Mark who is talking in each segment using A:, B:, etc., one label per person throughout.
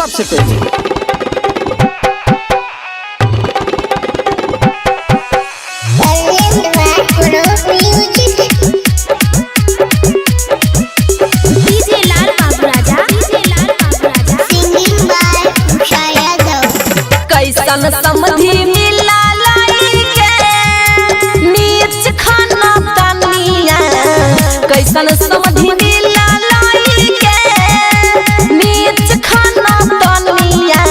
A: सबसे पहले
B: कैसन समधी मिला लाई के नीच खाना तनिया कैसन समधी मिला लाई के नीच खाना तनिया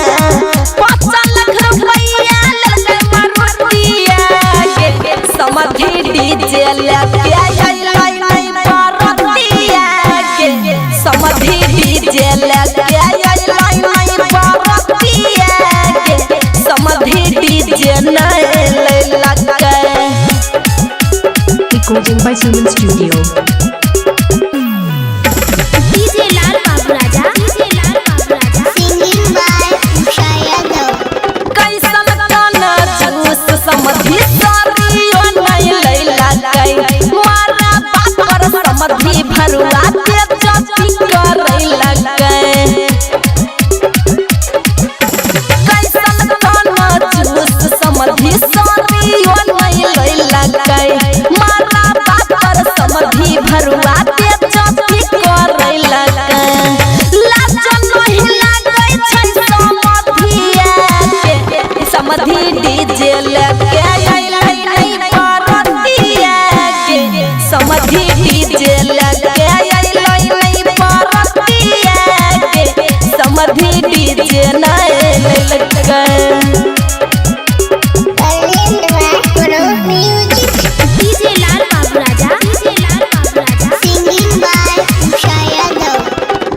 B: 5 लाख रुपया लगे मारुतिया के समधी डीजे लेके आई मारुतिया के समधी डीजे लेके आई मारुतिया समधी डीजे नहीं लगे।
C: Recording by Suman Studio.
D: DJ लाल बाबू राजा Singing by Usha Yadav
B: कैसन गाना जूस समधी सारियो नहीं लगे मारा बात पर समधी भरुआ के जाति करे लगे समधी सारियो नहीं लगे मारा बात पर समधी भरुआ के जाति करे लगे लाज नहीं लगे छै समधिया के समधी डीजे लेके आई नहीं पारतिया के समधी डीजे लेके आई नहीं पारतिया के समधी डीजे नहीं लगे।
D: DJ लाल बाबू राजा Singing by Usha Yadav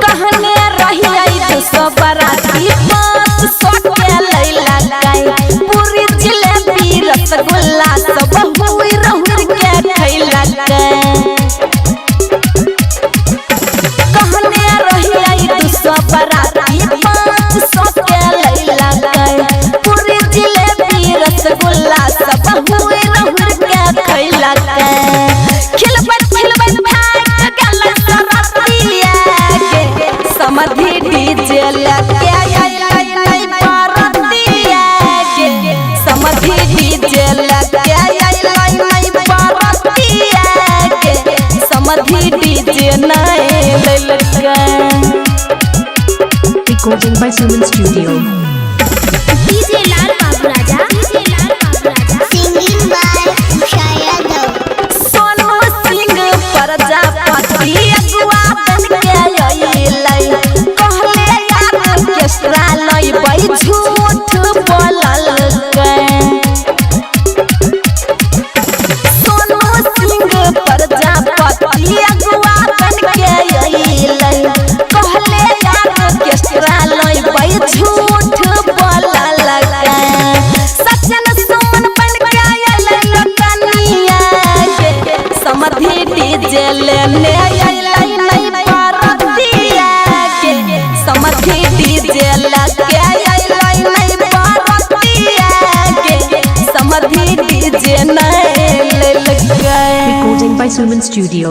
B: कहने रही आई 200 बराती 500 के लैला गई पूरी जलेबी रसगुल्ला सब हुई रहूर के खैला गई कहने रही आई 200 बराती 500 के लैला गई पूरी जलेबी रसगुल्ला सब हुई रहूर के खैला गई खिलबत भाग गल सरतिया के समधी डीजे लेके आई नहीं पारतिया के समधी डीजे लेके आई नहीं पारतिया के समधी डीजे नहीं लगे।
C: Recording by Suman Studio.
D: DJ लाल बाबू राजा Singing by Usha Yadav
B: Sonu Singh Prajapati अगुआ बन के अइलै कहले यार ऑर्केस्ट्रा लइबै झूठ बोलल के सोनू सिंह प्रजापति अगुआ बन के अइलै कहले यार ऑर्केस्ट्रा लइबै झूठ बोलल के सजन सुमन बन के अइलै कनिया के समधी डीजे लेने अइलै नहीं पारतिया के समधी डीजे लेके अइलै नहीं पारतिया के समधी डीजे नहीं लगे।
C: Recording by Suman Studio.